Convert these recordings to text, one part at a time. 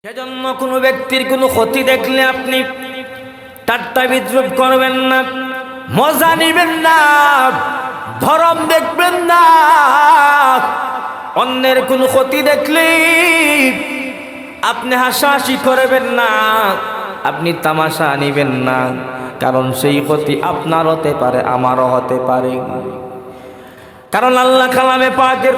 সেজন্য কোনো ব্যক্তির কোনো ক্ষতি দেখলে আপনি ঠাট্টা বিদ্রুপ করবেন না, মজা নিবেন না, ধরম দেখবেন না। অন্যের কোনো ক্ষতি দেখলে আপনি হাসাহাসি করবেন না, আপনি তামাশা নিবেন না, কারণ সেই ক্ষতি আপনার হতে পারে, আমারও হতে পারে। কারণ আল্লাহ কালামে পাকের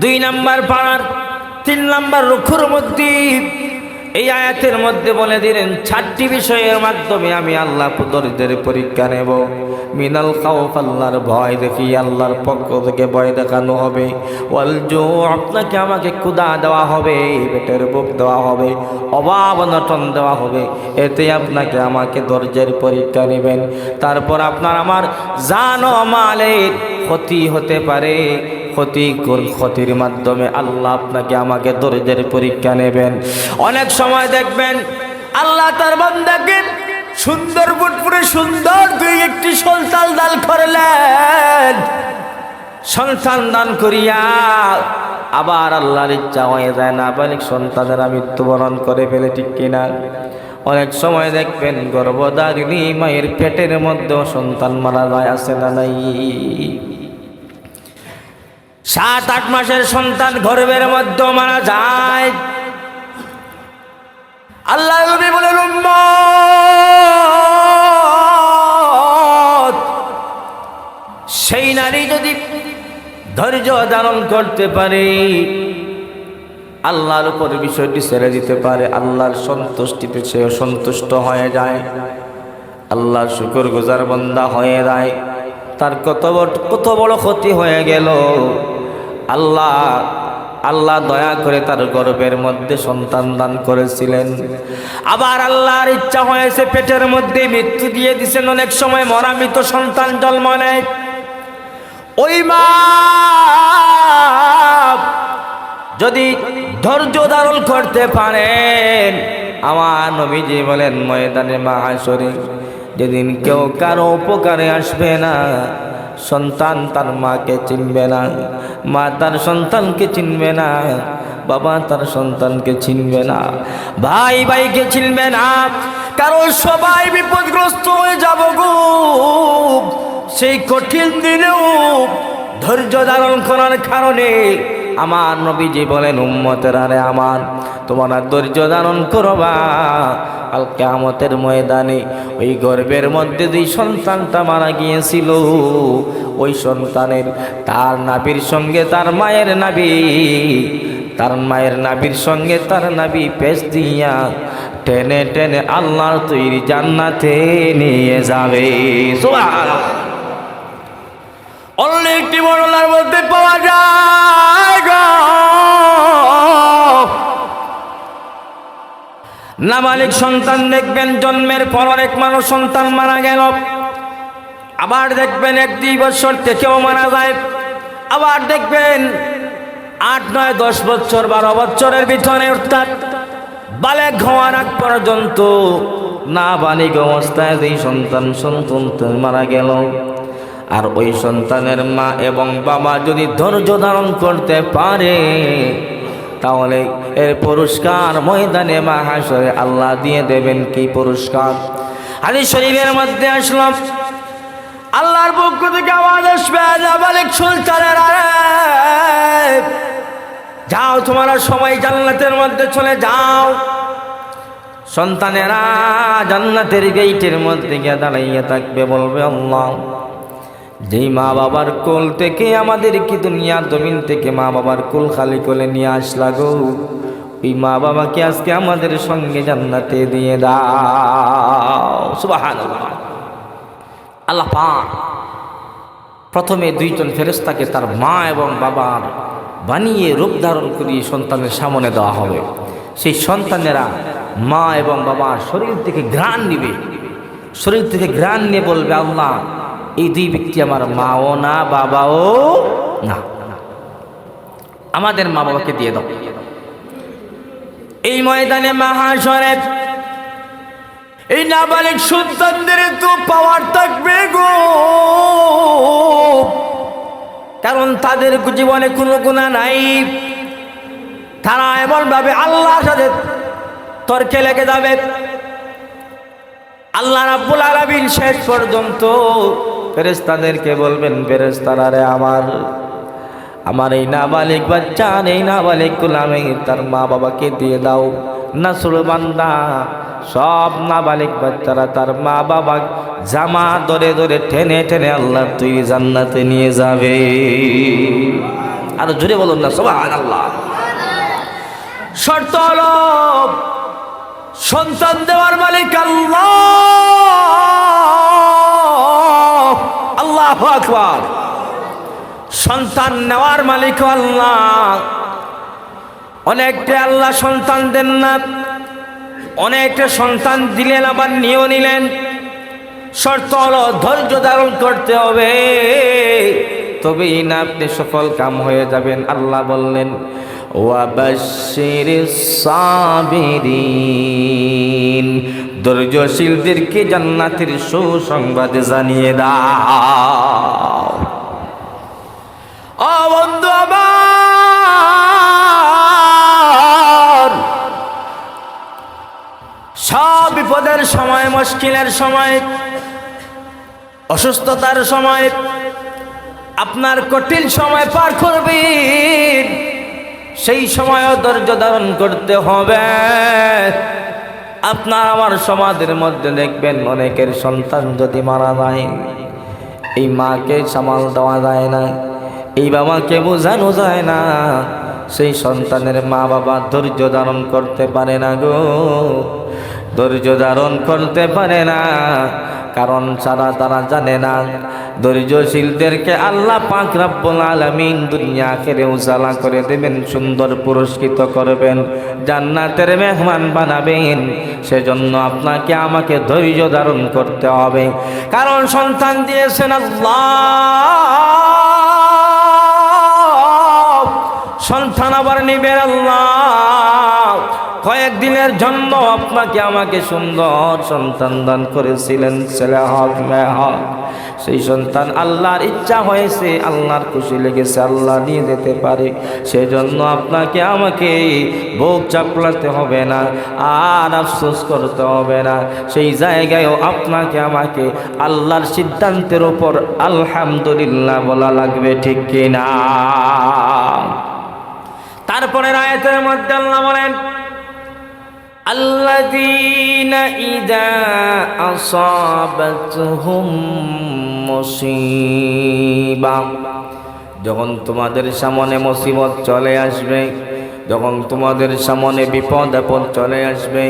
2 নম্বর পারার 3 নম্বর রুকুর মধ্যে এই আয়াতের মধ্যে বলে দিলেন 6টি বিষয়ের মাধ্যমে আমি আল্লাহ পুত্রদের পরীক্ষা নেব। মিনাল খাউফ, আল্লাহর ভয় দেখি, আল্লাহর পক্ষ থেকে ভয় দেখানো হবে। ওয়াল জু, আপনাকে আমাকে ক্ষুধা দেওয়া হবে, পেটের ভোগ দেওয়া হবে, অভাব অনটন দেওয়া হবে। এতে আপনাকে আমাকে ধৈর্যের পরীক্ষা নেবেন। তারপর আপনার আমার জান ও মালের ক্ষতি হতে পারে, ক্ষতির মাধ্যমে আল্লাহ আপনাকে আমাকে ধৈর্যের পরীক্ষা নেবেন। অনেক সময় দেখবেন আল্লাহ তার বান্দাকে সুন্দর ফুটফুটে সুন্দর 2-1টি সন্তান দান করলেন। সন্তান দান করিয়া আবার আল্লাহর ইচ্ছা হয়ে যায় না বালিক সন্তানেরা মৃত্যুবরণ করে ফেলে, ঠিক কিনা? অনেক সময় দেখবেন গর্ভধারিণী মায়ের পেটের মধ্যেও সন্তান মারা যায়, আছে না নাই? 7-8 মাসের সন্তান গর্ভের মধ্যে মারা যায়। আল্লাহ নবী বলেন, উম্মত, সেই নারী যদি ধৈর্য ধারণ করতে পারে, আল্লাহর উপর বিষয়টি ছেড়ে দিতে পারে, আল্লাহর সন্তুষ্টিতে সে সন্তুষ্ট হয়ে যায়, আল্লাহর শুকরগুজার বান্দা হয়ে যায়, তার কত বড় ক্ষতি হয়ে গেল, আল্লাহ দয়া করে তার গর্ভের মধ্যে সন্তান দান করেছিলেন। আবার আল্লাহর ইচ্ছা হয়েছে পেটের মধ্যে মৃত্যু দিয়ে দিয়েছেন। অনেক সময় মরামৃত সন্তান জন্ম নেয়। ওই মা যদি ধৈর্য ধারণ করতে পারেন, আমার নবীজি বলেন ময়দানে মাহশরে যেদিন কেউ কারো উপকারে আসবে না, সন্তান তার মাকে চিনবে না, মা তার সন্তানকে চিনবে না, বাবা তার সন্তানকে চিনবে না, ভাই ভাইকে চিনবে না, কারণ সবাই বিপদগ্রস্ত হয়ে যাব গো। সেই কঠিন দিনেও ধৈর্য ধারণ করার কারণে আমার নবীজি বলেন, উম্মতেরা রে আমার, তোমরা ধৈর্য ধারণ করবা, কাল কিয়ামতের ময়দানে ওই গর্ভের মধ্যে যে সন্তানটা মারা গিয়েছিল, ওই সন্তানের তার নাভির সঙ্গে তার মায়ের নাভি, তার মায়ের নাভির সঙ্গে তার নাভি পেঁচ দিয়া টেনে টেনে আল্লাহর তৈরি জান্নাতে নিয়ে যাবে। সুবহানাল্লাহ। অনেকটি বর্ণনার মধ্যে পাওয়া যায় গো, নাবালিক সন্তান দেখবেন জন্মের পর অনেক মানুষ সন্তান মারা গেল, আবার দেখবেন 1-2 বছর থেকেও মারা যায়, আবার দেখবেন 8, 9, 10 বছর 12 বছরের ভিতরে, অর্থাৎ বালেগ হওয়ার আগ পর্যন্ত নাবালিক অবস্থায় যেই সন্তান মারা গেল, আর ওই সন্তানের মা এবং বাবা যদি ধৈর্য ধারণ করতে পারে, তাহলে এর পুরস্কার ময়দানে মাহশরে আল্লাহ দিয়ে দেবেন। কি পুরস্কার? হাদিস শরীফের মধ্যে আসলো, আল্লাহর পক্ষ থেকে আওয়াজ আসবে, নাবালিক সন্তানেরা যাও, তোমরা সবাই জান্নাতের মধ্যে চলে যাও। সন্তানেরা জান্নাতের গেটের মধ্যে গিয়ে দাঁড়াইয়া থাকবে, বলবে, আল্লাহ, যেই মা বাবার কোল থেকে আমাদের কি দুনিয়ার জমিন থেকে মা বাবার কোল খালি কোলে নিয়ে আসলা গো, ওই মা বাবাকে আজকে আমাদের সঙ্গে জান্নাতে দিয়ে দাও। সুবহানাল্লাহ। আল্লাহ পাক প্রথমে 2 জন ফেরেশতাকে তার মা এবং বাবার বানিয়ে রূপ ধারণ করিয়ে সন্তানের সামনে দেওয়া হবে। সেই সন্তানেরা মা এবং বাবার শরীর থেকে ঘ্রাণ নিবে, শরীর থেকে ঘ্রাণ নিয়ে বলবে, আল্লাহ, এই 2 ব্যক্তি আমার মাও না বাবাও না, আমাদের মা বাবাকে দিয়ে দাও। এই ময়দানে মাহশরে এই নাবালিক সন্তানদের তো পাওয়ার থাকবে গো, কারণ তাদের জীবনে কোনো গুনাহ নাই। তারা এমন ভাবে আল্লাহর সাথে তর্কে লেগে যাবে। আল্লাহ রাব্বুল আলামিন শেষ পর্যন্ত ফেরেশতাদেরকে বলবেন, ফেরেশতারা রে আমার এই নাবালিগ বাচ্চা, এই নাবালিগ গোলামে তার মা বাবাকে দিয়ে দাও। নাফরমানরা সব নাবালিগ বাচ্চারা তার মা বাবা জামা ধরে ধরে টেনে টেনে আল্লাহ তুই জান্নাতে নিয়ে যাবে। আর জোরে বলুন না সুবহানাল্লাহ। শর্ত হলো সন্তান দেওয়ার মালিক আল্লাহ। আল্লাহু আকবার। সন্তান নেওয়ার মালিক আল্লাহ। অনেকটা আল্লাহ সন্তান দেন না, অনেকটা সন্তান দিলেন আবার নিয়েও নিলেন। শর্ত হলো ধৈর্য ধারণ করতে হবে, তবেই না আপনি সফল কাম হয়ে যাবেন। আল্লাহ বললেন ওয়াবাশশিরিস সাবিরিন, ধৈর্যশীলদেরকে জান্নাতের সুসংবাদ জানিয়ে দাও। ও বন্ধু আমার, সব বিপদের সময়, মুশকিলের সময়, অসুস্থতার সময়, আপনার কঠিন সময় পার করবেন, সেই সময়ও ধৈর্য ধারণ করতে হবে। আপনার আমার সমাজের মধ্যে দেখবেন অনেকের সন্তান যদি মারা যায়, এই মাকে সামাল দেওয়া যায় না, এই বাবাকে বোঝানো যায় না, সেই সন্তানের মা বাবা ধৈর্য ধারণ করতে পারে না গো, ধৈর্য ধারণ করতে পারে না। কারণ ছাড়া তারা জানে না ধৈর্যশীলদেরকে আল্লাহ পাক রব্বুল আলামিন দুনিয়া আখিরে উজালা করে দেবেন, সুন্দর পুরস্কৃত করবেন, জান্নাতের মেহমান বানাবেন। সেজন্য আপনাকে আমাকে ধৈর্য ধারণ করতে হবে। কারণ সন্তান দিয়েছেন আল্লাহ, সন্তান আবার নিবেন আল্লাহ। কয়েকদিনের জন্য আপনাকে আমাকে সুন্দর সন্তান দান করেছিলেন, ছেলে হোক মেয়ে হোক, সেই সন্তান আল্লাহর ইচ্ছা হয়েছে, আল্লাহর খুশি লেগেছে, আল্লাহ নিয়ে যেতে পারে। সেজন্য আপনাকে আমাকে বুক চাপলাতে হবে না, আর আফসোস করতে হবে না। সেই জায়গায়ও আপনাকে আমাকে আল্লাহর সিদ্ধান্তের উপর আলহামদুলিল্লাহ বলা লাগবে, ঠিক কিনা? তারপরে আয়াতের মধ্যে আল্লাহ বলেন আল্লাযীনা ইযা আসাবাতহুম মুসিবা, যখন তোমাদের সামনে মুসিবত চলে আসবে, যখন তোমাদের সামনে বিপদ আপদ চলে আসবে,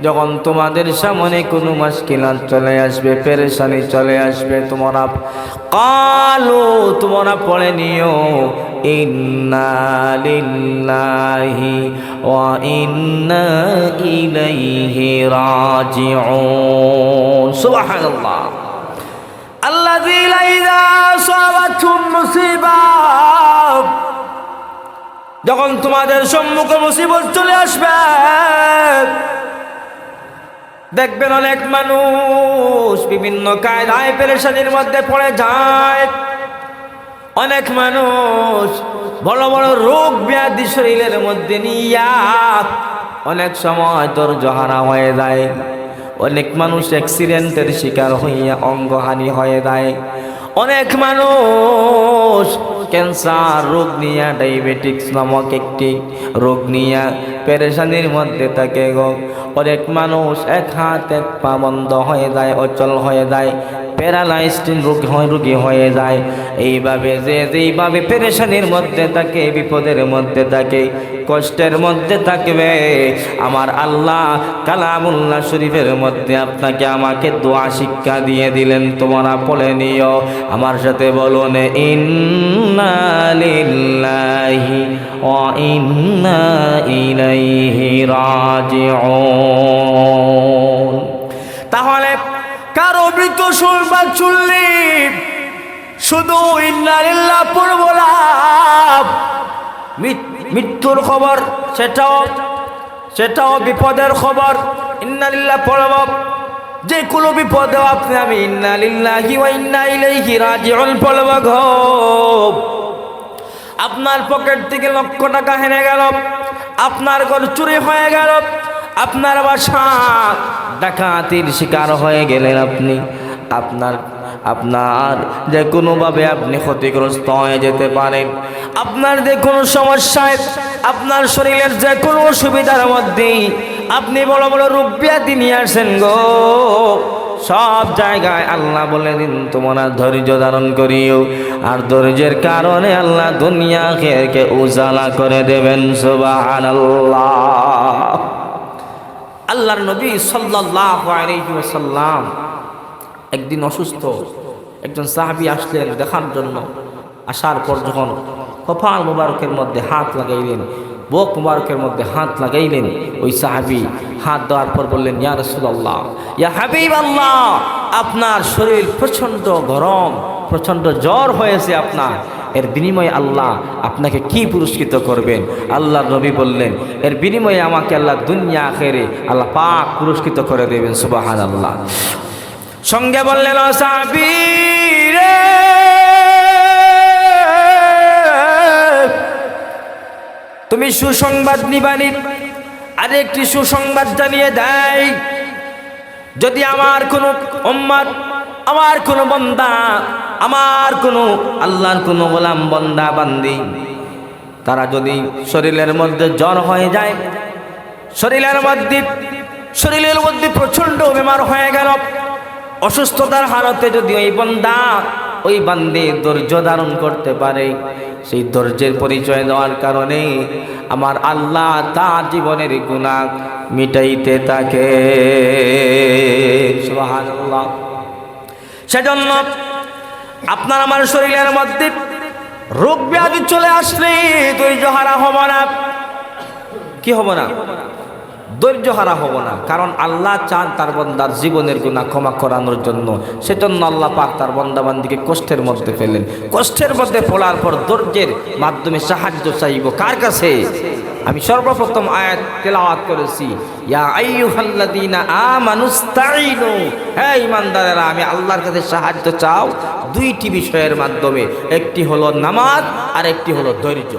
যখন তোমাদের সামনে কোনো মুশকিলাত চলে আসবে, পেরেশানি চলে আসবে, তোমরা তোমরা পড়ে নিও ইন্না লিল্লাহি ওয়া ইন্না ইলাইহি রাজিউন। সুবহানাল্লাহ। আল্লাযীনা ইযা আসাবাতহুম মুসিবা, যখন তোমাদের সম্মুখে মুসিবত চলে আসবে, দেখবেন অনেক মানুষ বিভিন্ন কায়দায় পেরেশানির মধ্যে পড়ে যায়। অনেক মানুষ বড় বড় রোগ ব্যাধি শরীরের মধ্যে নিয়া অনেক সময় ধৈর্যহারা হয়ে যায়। অনেক মানুষ অ্যাক্সিডেন্টের শিকার হইয়া অঙ্গহানি হয়ে যায়। অনেক মানুষ ক্যান্সার রোগ নিয়ে, ডায়াবেটিস নামক একটি রোগ নিয়ে পেরেশানির মধ্যে থাকে গো। অনেক মানুষ এক হাত এক পা বন্ধ হয়ে যায়, অচল হয়ে যায়, প্যারালাইজড রোগী হয়ে যায়। এইভাবে যেইভাবে পেরেশানির মধ্যে থাকে, বিপদের মধ্যে থাকে, কষ্টের মধ্যে থাকবে, আমার আল্লাহ কালামুল্লাহ শরীফের মধ্যে আপনাকে আমাকে দোয়া শিক্ষা দিয়ে দিলেন, তোমরা পড়ে নিও। আমার সাথে বলুন ইন্না লিল্লাহি ওয়া ইন্না ইলাইহি রাজিউন। তাহলে কারো মৃত্যু সংবাদ শুনলে শুধু ইন্না লিল্লাহ পড়ব না, মৃত্যুর খবর সেটাও বিপদের খবর, ইন্না লিল্লাহ পড়ব। যে কোনো বিপদে আপনি আমি ইন্না লিল্লাহি ওয়া ইন্না ইলাইহি রাজিউন পড়ব গো। আপনার পকেট থেকে লক্ষ টাকা হেরে গেল, আপনার ঘর চুরি হয়ে গেল, আপনার বাসা ডাকাতির শিকার হয়ে গেলেন আপনি, আপনার যে কোনোভাবে আপনি ক্ষতিগ্রস্ত হয়ে যেতে পারেন, আপনার যে কোনো সমস্যায়, আপনার শরীরের যে কোনো অসুবিধার মধ্যে আপনি বড় বড় রোগ ব্যাধি নিয়ে আসেন গো, সব জায়গায় আল্লাহ বলে দিন তোমরা ধৈর্য ধারণ করিও, আর ধৈর্যের কারণে আল্লাহ দুনিয়া খেয়ে উজালা করে দেবেন। সুবহানাল্লাহ। আল্লাহর নবী সাল্লাল্লাহু আলাইহি ওয়াসাল্লাম একদিন অসুস্থ, একজন সাহাবী আসলেন দেখার জন্য। আসার পর যখন কপাল মুবারকের মধ্যে হাত লাগাইলেন, বুক মুবারকের মধ্যে হাত লাগাইলেন, ওই সাহাবী হাত দেওয়ার পর বললেন, ইয়া রাসূলুল্লাহ, ইয়া হাবিবাল্লাহ, আপনার শরীর প্রচণ্ড গরম, প্রচণ্ড জ্বর হয়েছে আপনার, এর বিনিময়ে আল্লাহ আপনাকে কি পুরস্কৃত করবেন? আল্লাহর নবী বললেন, এর বিনিময়ে আমাকে আল্লাহ দুনিয়া আখিরে আল্লাহ পাক পুরস্কৃত করে দেবেন। সুবহানাল্লাহ। সঙ্গে বললেন, ও সাহাবী রে, তুমি সুসংবাদ নিবানি, আরেকটি সুসংবাদ জানিয়ে দেয়, যদি আমার কোনো উম্মত, আমার কোনো বান্দা, আমার কোনো আল্লাহর কোনো গোলাম বান্দা বান্দি, তারা যদি শরীরের মধ্যে জ্বর হয়ে যায়, শরীরের মধ্যে প্রচণ্ড বেমার হয়ে গেল, অসুস্থতার হালতে যদি ওই বান্দা, ওই বান্দে ধৈর্য ধারণ করতে পারে, সেই ধৈর্যের পরিচয় দেওয়ার কারণে আমার আল্লাহ তার জীবনের গুনাহ মিটাইতে থাকে। সুবহানাল্লাহ। সেজন্য আপনার আমার শরীরের মধ্যে রোগ ব্যাধি চলে আসলে ধৈর্য হারা হব না। কি হব না? ধৈর্য হারা হব না। কারণ আল্লাহ চান তার বান্দার জীবনের গুনাহ ক্ষমা করানোর জন্য। সেজন্য আল্লাহ পাক তার বান্দাবান্দিকে কষ্টের মধ্যে ফেলেন। কষ্টের মধ্যে পড়ার পর ধৈর্যের মাধ্যমে সাহায্য চাইব কার কাছে? আমি সর্বপ্রথম আয়াত তেলাওয়াত করেছি, ইয়া আইয়ুহাল্লাযীনা আমানুস্তাঈনু, হে ঈমানদারেরা আমি আল্লাহর কাছে সাহায্য চাও দুইটি বিষয়ের মাধ্যমে, একটি হলো নামাজ আর একটি হলো ধৈর্য।